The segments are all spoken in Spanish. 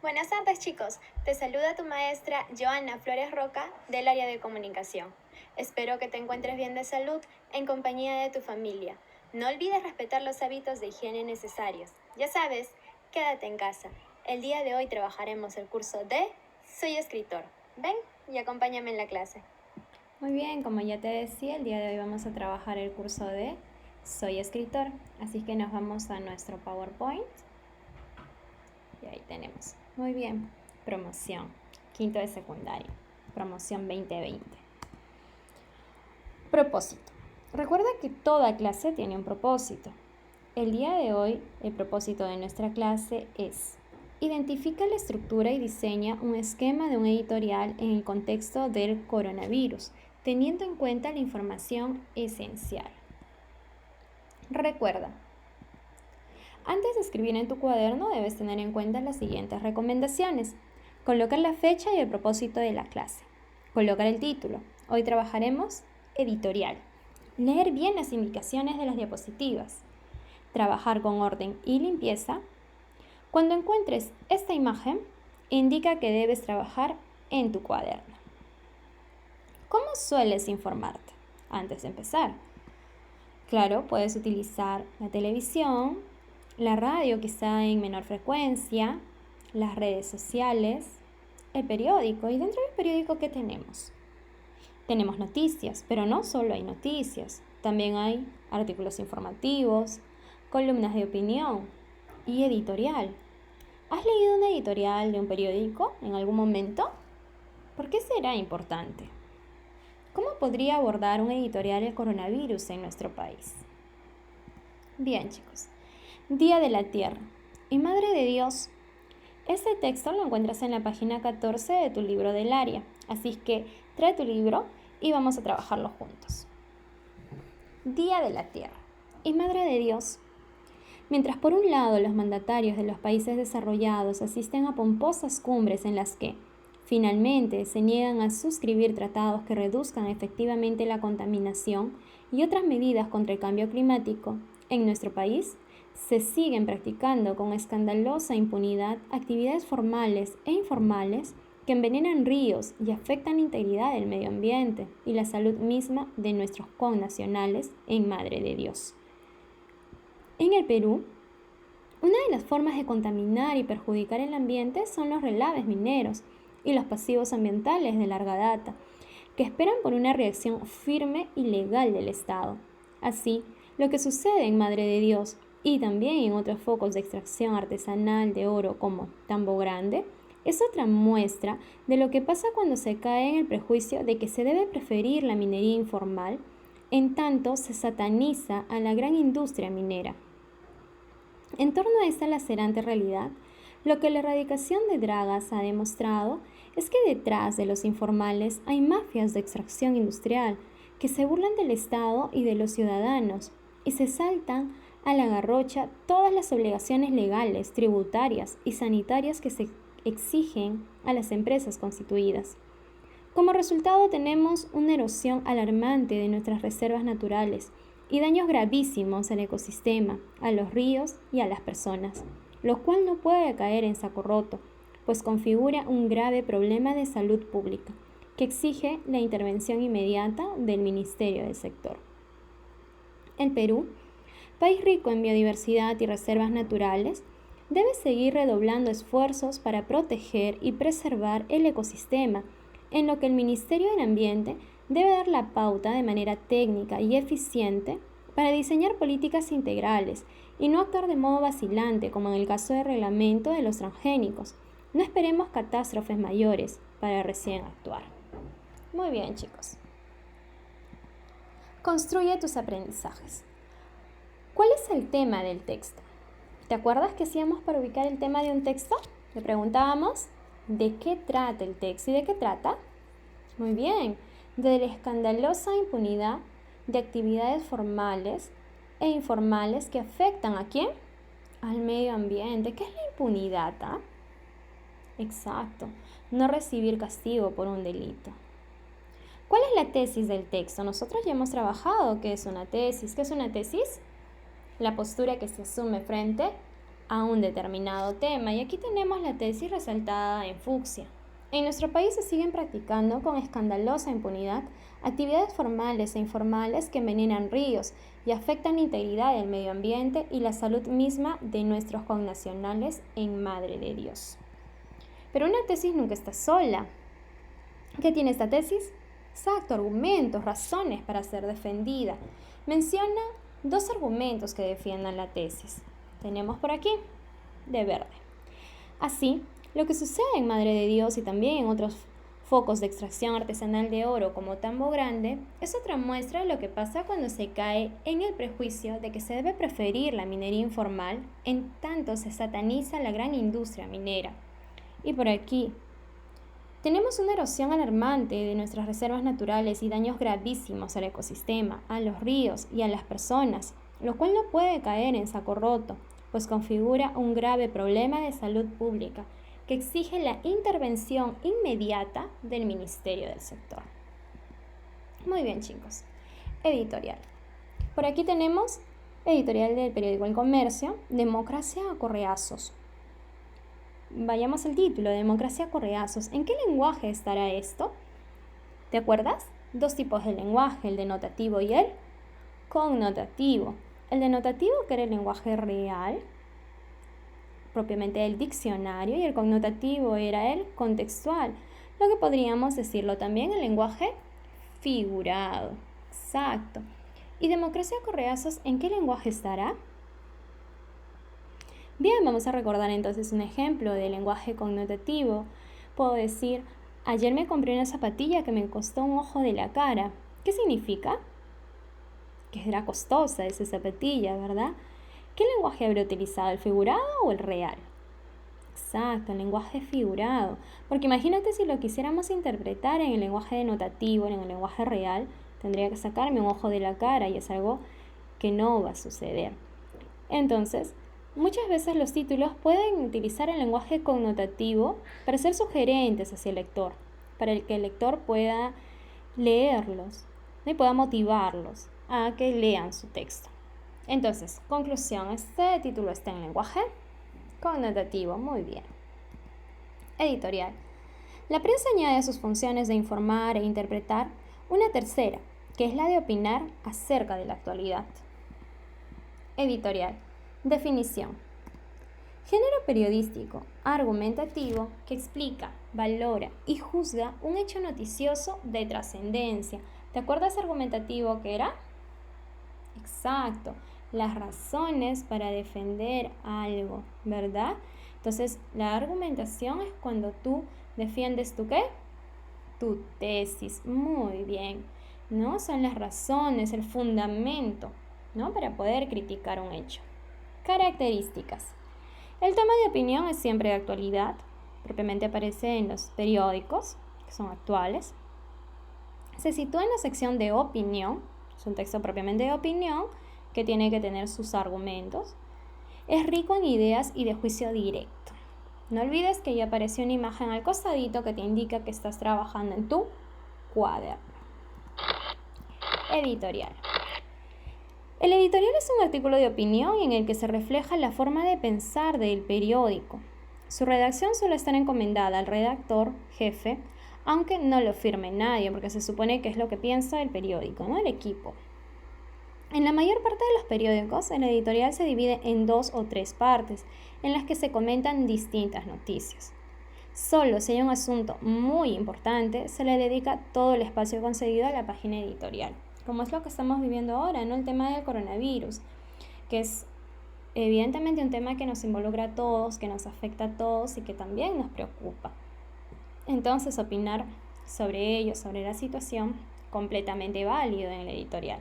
Buenas tardes, chicos. Te saluda tu maestra Joana Flores Roca del área de comunicación. Espero que te encuentres bien de salud en compañía de tu familia. No olvides respetar los hábitos de higiene necesarios. Ya sabes, quédate en casa. El día de hoy trabajaremos el curso de Soy escritor. Ven y acompáñame en la clase. Muy bien, como ya te decía, el día de hoy vamos a trabajar el curso de Soy escritor. Así que nos vamos a nuestro PowerPoint. Y ahí tenemos. Muy bien, promoción, quinto de secundaria, promoción 2020. Propósito. Recuerda que toda clase tiene un propósito. El día de hoy, el propósito de nuestra clase es: identifica la estructura y diseña un esquema de un editorial en el contexto del coronavirus, teniendo en cuenta la información esencial. Recuerda, antes de escribir en tu cuaderno debes tener en cuenta las siguientes recomendaciones. Colocar la fecha y el propósito de la clase. Colocar el título. Hoy trabajaremos editorial. Leer bien las indicaciones de las diapositivas. Trabajar con orden y limpieza. Cuando encuentres esta imagen, indica que debes trabajar en tu cuaderno. ¿Cómo sueles informarte antes de empezar? Claro, puedes utilizar la televisión, la radio quizá en menor frecuencia, las redes sociales, el periódico. ¿Y dentro del periódico qué tenemos? Tenemos noticias, pero no solo hay noticias. También hay artículos informativos, columnas de opinión y editorial. ¿Has leído una editorial de un periódico en algún momento? ¿Por qué será importante? ¿Cómo podría abordar un editorial el coronavirus en nuestro país? Bien, chicos. Día de la Tierra y Madre de Dios. Este texto lo encuentras en la página 14 de tu libro del área, así que trae tu libro y vamos a trabajarlo juntos. Día de la Tierra y Madre de Dios. Mientras por un lado los mandatarios de los países desarrollados asisten a pomposas cumbres en las que, finalmente, se niegan a suscribir tratados que reduzcan efectivamente la contaminación y otras medidas contra el cambio climático, en nuestro país se siguen practicando con escandalosa impunidad actividades formales e informales que envenenan ríos y afectan la integridad del medio ambiente y la salud misma de nuestros connacionales en Madre de Dios. En el Perú, una de las formas de contaminar y perjudicar el ambiente son los relaves mineros y los pasivos ambientales de larga data, que esperan por una reacción firme y legal del Estado. Así, lo que sucede en Madre de Dios y también en otros focos de extracción artesanal de oro como Tambo Grande, es otra muestra de lo que pasa cuando se cae en el prejuicio de que se debe preferir la minería informal, en tanto se sataniza a la gran industria minera. En torno a esta lacerante realidad, lo que la erradicación de dragas ha demostrado es que detrás de los informales hay mafias de extracción industrial que se burlan del Estado y de los ciudadanos y se saltan a la garrocha todas las obligaciones legales, tributarias y sanitarias que se exigen a las empresas constituidas. Como resultado tenemos una erosión alarmante de nuestras reservas naturales y daños gravísimos al ecosistema, a los ríos y a las personas, lo cual no puede caer en saco roto, pues configura un grave problema de salud pública que exige la intervención inmediata del Ministerio del sector. El Perú, país rico en biodiversidad y reservas naturales, debe seguir redoblando esfuerzos para proteger y preservar el ecosistema, en lo que el Ministerio del Ambiente debe dar la pauta de manera técnica y eficiente para diseñar políticas integrales y no actuar de modo vacilante como en el caso del reglamento de los transgénicos. No esperemos catástrofes mayores para recién actuar. Muy bien, chicos. Construye tus aprendizajes. ¿Cuál es el tema del texto? ¿Te acuerdas qué hacíamos para ubicar el tema de un texto? Le preguntábamos ¿de qué trata el texto? ¿Y de qué trata? Muy bien, de la escandalosa impunidad de actividades formales e informales que afectan ¿a quién? Al medio ambiente. ¿Qué es la impunidad? Exacto, no recibir castigo por un delito. ¿Cuál es la tesis del texto? Nosotros ya hemos trabajado qué es una tesis. ¿Qué es una tesis? La postura que se asume frente a un determinado tema. Y aquí tenemos la tesis resaltada en fucsia. En nuestro país se siguen practicando con escandalosa impunidad actividades formales e informales que envenenan ríos y afectan la integridad del medio ambiente y la salud misma de nuestros connacionales en Madre de Dios. Pero una tesis nunca está sola. ¿Qué tiene esta tesis? Exacto, argumentos, razones para ser defendida. Menciona 2 argumentos que defiendan la tesis. Tenemos por aquí, de verde. Así, lo que sucede en Madre de Dios y también en otros focos de extracción artesanal de oro como Tambo Grande es otra muestra de lo que pasa cuando se cae en el prejuicio de que se debe preferir la minería informal en tanto se sataniza la gran industria minera. Y por aquí, tenemos una erosión alarmante de nuestras reservas naturales y daños gravísimos al ecosistema, a los ríos y a las personas, lo cual no puede caer en saco roto, pues configura un grave problema de salud pública que exige la intervención inmediata del Ministerio del Sector. Muy bien, chicos. Editorial. Por aquí tenemos editorial del periódico El Comercio, Democracia a correazos. Vayamos al título, Democracia a correazos. ¿En qué lenguaje estará esto? ¿Te acuerdas? 2 tipos de lenguaje, el denotativo y el connotativo. El denotativo, que era el lenguaje real, propiamente el diccionario, y el connotativo era el contextual, lo que podríamos decirlo también el lenguaje figurado. Exacto. ¿Y democracia a correazos en qué lenguaje estará? Bien, vamos a recordar entonces un ejemplo de lenguaje connotativo. Puedo decir, ayer me compré una zapatilla que me costó un ojo de la cara. ¿Qué significa? Que era costosa esa zapatilla, ¿verdad? ¿Qué lenguaje habría utilizado, el figurado o el real? Exacto, el lenguaje figurado. Porque imagínate si lo quisiéramos interpretar en el lenguaje denotativo, en el lenguaje real, tendría que sacarme un ojo de la cara y es algo que no va a suceder. Entonces, muchas veces los títulos pueden utilizar el lenguaje connotativo para ser sugerentes hacia el lector, para que el lector pueda leerlos y pueda motivarlos a que lean su texto. Entonces, conclusión, este título está en lenguaje connotativo. Muy bien. Editorial. La prensa añade a sus funciones de informar e interpretar una tercera, que es la de opinar acerca de la actualidad. Editorial. Definición. Género periodístico, argumentativo, que explica, valora y juzga un hecho noticioso de trascendencia. ¿Te acuerdas argumentativo que era? Exacto. Las razones para defender algo, ¿verdad? Entonces, la argumentación es cuando tú defiendes tu ¿qué? Tu tesis. Muy bien, ¿no? Son las razones, el fundamento, ¿no? Para poder criticar un hecho. Características. El tema de opinión es siempre de actualidad. Propiamente aparece en los periódicos, que son actuales. Se sitúa en la sección de opinión. Es un texto propiamente de opinión que tiene que tener sus argumentos. Es rico en ideas y de juicio directo. No olvides que ya apareció una imagen al costadito que te indica que estás trabajando en tu cuaderno. Editorial. El editorial es un artículo de opinión en el que se refleja la forma de pensar del periódico. Su redacción suele estar encomendada al redactor, jefe, aunque no lo firme nadie, porque se supone que es lo que piensa el periódico, ¿no? El equipo. En la mayor parte de los periódicos, el editorial se divide en 2 o 3 partes, en las que se comentan distintas noticias. Solo si hay un asunto muy importante, se le dedica todo el espacio concedido a la página editorial, como es lo que estamos viviendo ahora, ¿no? El tema del coronavirus, que es evidentemente un tema que nos involucra a todos, que nos afecta a todos y que también nos preocupa. Entonces, opinar sobre ello, sobre la situación, completamente válido en el editorial.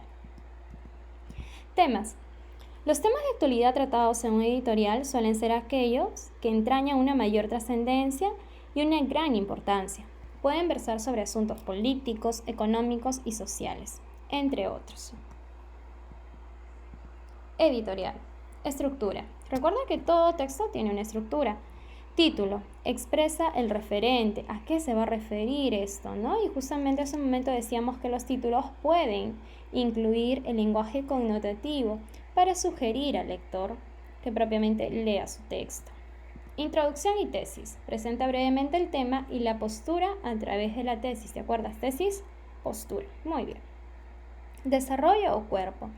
Temas. Los temas de actualidad tratados en un editorial suelen ser aquellos que entrañan una mayor trascendencia y una gran importancia. Pueden versar sobre asuntos políticos, económicos y sociales, entre otros. Editorial. Estructura. Recuerda que todo texto tiene una estructura. Título. Expresa el referente. ¿A qué se va a referir esto, no? Y justamente hace un momento decíamos que los títulos pueden incluir el lenguaje connotativo para sugerir al lector que propiamente lea su texto. Introducción y tesis. Presenta brevemente el tema y la postura a través de la tesis. ¿Te acuerdas? Tesis, postura. Muy bien. Desarrollo o cuerpo.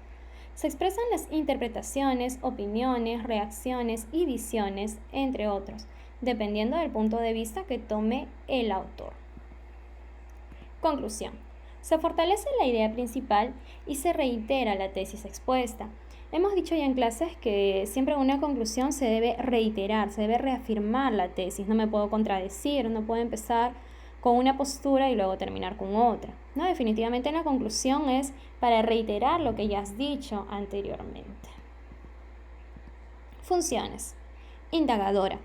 Se expresan las interpretaciones, opiniones, reacciones y visiones, entre otros, dependiendo del punto de vista que tome el autor. Conclusión. Se fortalece la idea principal y se reitera la tesis expuesta. Hemos dicho ya en clases que siempre en una conclusión se debe reiterar, se debe reafirmar la tesis. No me puedo contradecir, no puedo empezar con una postura y luego terminar con otra. No, definitivamente la conclusión es para reiterar lo que ya has dicho anteriormente. Funciones. Indagadora.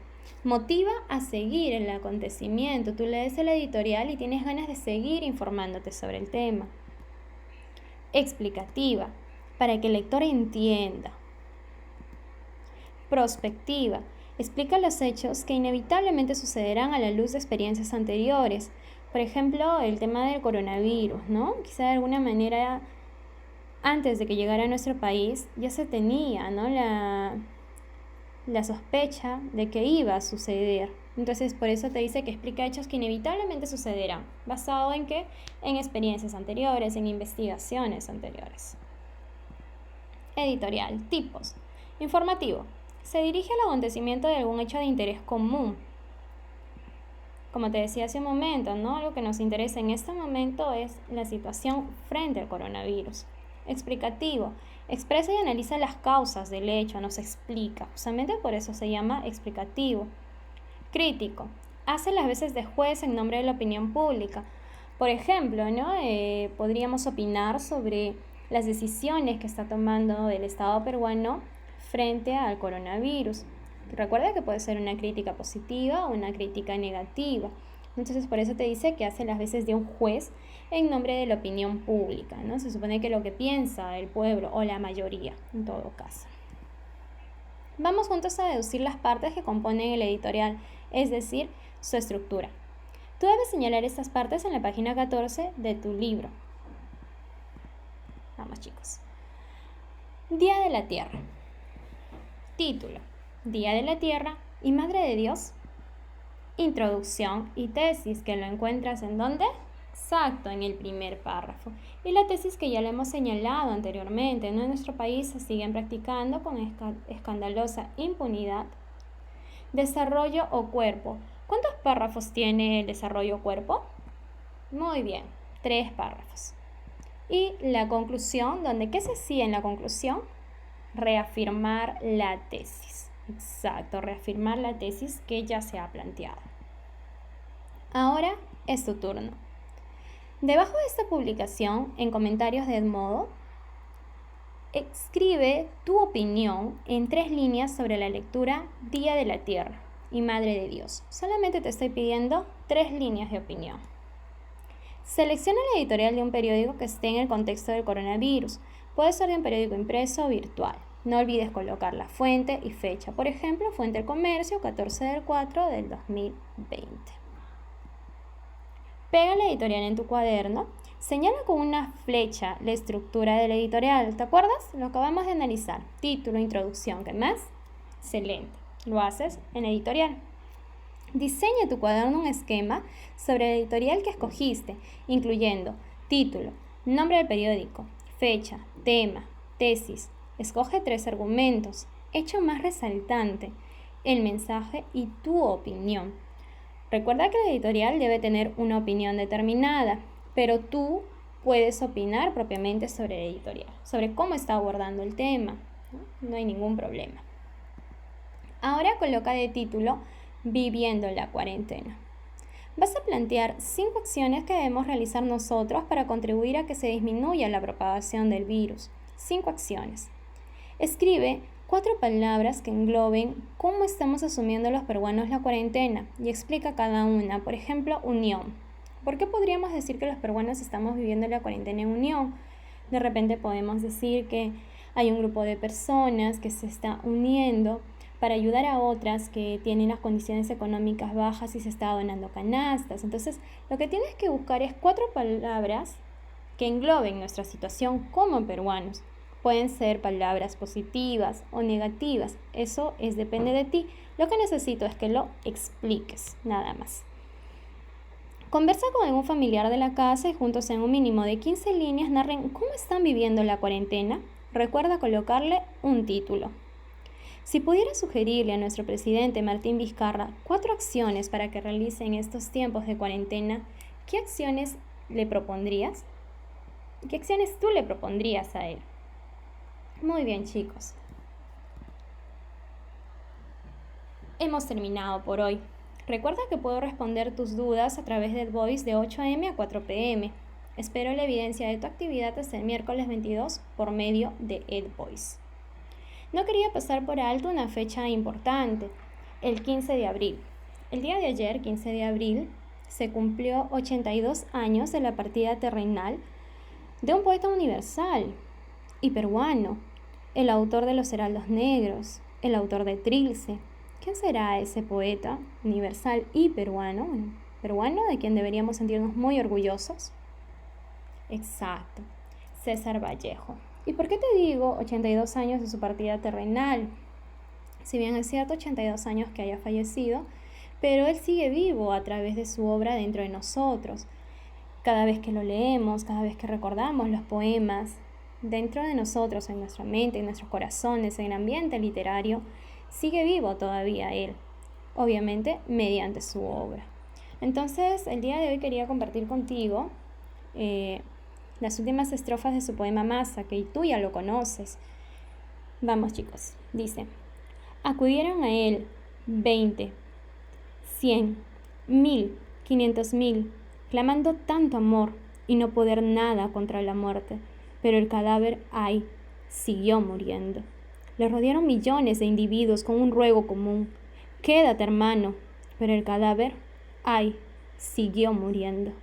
Motiva a seguir el acontecimiento. Tú lees el editorial y tienes ganas de seguir informándote sobre el tema. Explicativa. Para que el lector entienda. Prospectiva. Explica los hechos que inevitablemente sucederán a la luz de experiencias anteriores. Por ejemplo, el tema del coronavirus, ¿no? Quizá de alguna manera, antes de que llegara a nuestro país, ya se tenía, ¿no? la sospecha de que iba a suceder. Entonces, por eso te dice que explica hechos que inevitablemente sucederán. ¿Basado en qué? En experiencias anteriores, en investigaciones anteriores. Editorial. Tipos. Informativo. Se dirige al acontecimiento de algún hecho de interés común. Como te decía hace un momento, ¿no? Lo que nos interesa en este momento es la situación frente al coronavirus. Explicativo. Expresa y analiza las causas del hecho, nos explica. Justamente por eso se llama explicativo. Crítico. Hace las veces de juez en nombre de la opinión pública. Por ejemplo, ¿no? Podríamos opinar sobre las decisiones que está tomando el Estado peruano frente al coronavirus. Recuerda que puede ser una crítica positiva o una crítica negativa. Entonces, por eso te dice que hace las veces de un juez en nombre de la opinión pública, ¿no? Se supone que lo que piensa el pueblo o la mayoría, en todo caso. Vamos juntos a deducir las partes que componen el editorial, es decir, su estructura. Tú debes señalar estas partes en la página 14 de tu libro. Vamos, chicos. Día de la Tierra. Título. Día de la Tierra y Madre de Dios. Introducción y tesis, que lo encuentras ¿en dónde? Exacto, en el primer párrafo. Y la tesis que ya le hemos señalado anteriormente, ¿no? En nuestro país se siguen practicando con escandalosa impunidad. Desarrollo o cuerpo. ¿Cuántos párrafos tiene el desarrollo o cuerpo? Muy bien, 3 párrafos. Y la conclusión, donde ¿qué se sigue en la conclusión? Reafirmar la tesis. Exacto, reafirmar la tesis que ya se ha planteado. Ahora es tu turno. Debajo de esta publicación, en comentarios de Edmodo, escribe tu opinión en 3 líneas sobre la lectura Día de la Tierra y Madre de Dios. Solamente te estoy pidiendo 3 líneas de opinión. Selecciona el editorial de un periódico que esté en el contexto del coronavirus. Puede ser de un periódico impreso o virtual. No olvides colocar la fuente y fecha. Por ejemplo, Fuente del Comercio, 14 del 4 del 2020. Pega la editorial en tu cuaderno. Señala con una flecha la estructura del editorial. ¿Te acuerdas? Lo acabamos de analizar. Título, introducción. ¿Qué más? Excelente. Lo haces en editorial. Diseña tu cuaderno un esquema sobre el editorial que escogiste, incluyendo título, nombre del periódico, fecha, tema, tesis. Escoge 3 argumentos, hecho más resaltante, el mensaje y tu opinión. Recuerda que el editorial debe tener una opinión determinada, pero tú puedes opinar propiamente sobre el editorial, sobre cómo está abordando el tema. No hay ningún problema. Ahora coloca de título Viviendo la cuarentena. Vas a plantear 5 acciones que debemos realizar nosotros para contribuir a que se disminuya la propagación del virus. 5 acciones. Escribe 4 palabras que engloben cómo estamos asumiendo los peruanos la cuarentena y explica cada una. Por ejemplo, unión. ¿Por qué podríamos decir que los peruanos estamos viviendo la cuarentena en unión? De repente podemos decir que hay un grupo de personas que se está uniendo para ayudar a otras que tienen las condiciones económicas bajas y se está donando canastas. Entonces, lo que tienes que buscar es 4 palabras que engloben nuestra situación como peruanos. Pueden ser palabras positivas o negativas. Eso depende de ti. Lo que necesito es que lo expliques, nada más. Conversa con algún familiar de la casa y juntos en un mínimo de 15 líneas narren cómo están viviendo la cuarentena. Recuerda colocarle un título. Si pudieras sugerirle a nuestro presidente Martín Vizcarra 4 acciones para que realice en estos tiempos de cuarentena, ¿qué acciones le propondrías? ¿Qué acciones tú le propondrías a él? Muy bien, chicos. Hemos terminado por hoy. Recuerda que puedo responder tus dudas a través del Voice de 8 a.m. a 4 p.m. Espero la evidencia de tu actividad hasta el miércoles 22 por medio de EdVoice. No quería pasar por alto una fecha importante, el 15 de abril. El día de ayer, 15 de abril, se cumplió 82 años de la partida terrenal de un poeta universal y peruano, el autor de Los Heraldos Negros, el autor de Trilce. ¿Quién será ese poeta universal y peruano? Peruano de quien deberíamos sentirnos muy orgullosos. Exacto, César Vallejo. ¿Y por qué te digo 82 años de su partida terrenal? Si bien es cierto 82 años que haya fallecido, pero él sigue vivo a través de su obra dentro de nosotros. Cada vez que lo leemos, cada vez que recordamos los poemas, dentro de nosotros, en nuestra mente, en nuestros corazones, en el ambiente literario, sigue vivo todavía él, obviamente mediante su obra. Entonces, el día de hoy quería compartir contigo las últimas estrofas de su poema Masa, que tú ya lo conoces. Vamos, chicos, dice: acudieron a él 20, 100, 1000, 500,000, clamando tanto amor y no poder nada contra la muerte, pero el cadáver, ay, siguió muriendo. Le rodearon millones de individuos con un ruego común: quédate, hermano, pero el cadáver, ay, siguió muriendo.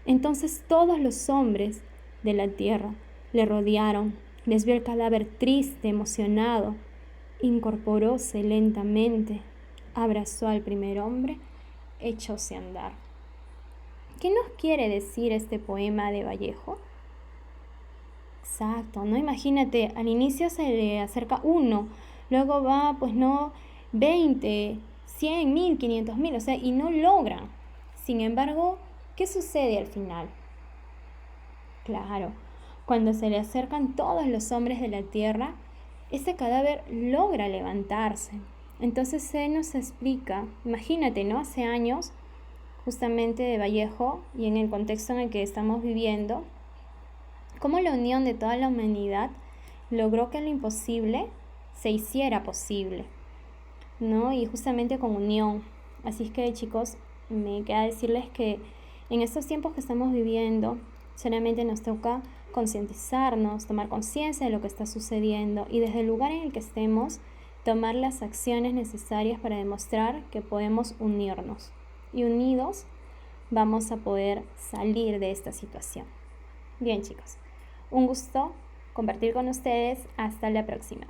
Entonces todos los hombres de la tierra le rodearon, les vio el cadáver triste, emocionado, incorporóse lentamente, abrazó al primer hombre, echóse a andar. ¿Qué nos quiere decir este poema de Vallejo? Exacto, ¿no? Imagínate, al inicio se le acerca 1, luego va, 20, 100, 1000, 500,000, o sea, y no logran. Sin embargo, ¿qué sucede al final? Claro, cuando se le acercan todos los hombres de la tierra, ese cadáver logra levantarse. Entonces él nos explica, imagínate, ¿no? Hace años, justamente de Vallejo, y en el contexto en el que estamos viviendo, cómo la unión de toda la humanidad logró que lo imposible se hiciera posible, ¿no? Y justamente con unión. Así es que, chicos, me queda decirles que en estos tiempos que estamos viviendo, solamente nos toca concientizarnos, tomar conciencia de lo que está sucediendo y desde el lugar en el que estemos, tomar las acciones necesarias para demostrar que podemos unirnos. Y unidos vamos a poder salir de esta situación. Bien, chicos, un gusto compartir con ustedes. Hasta la próxima.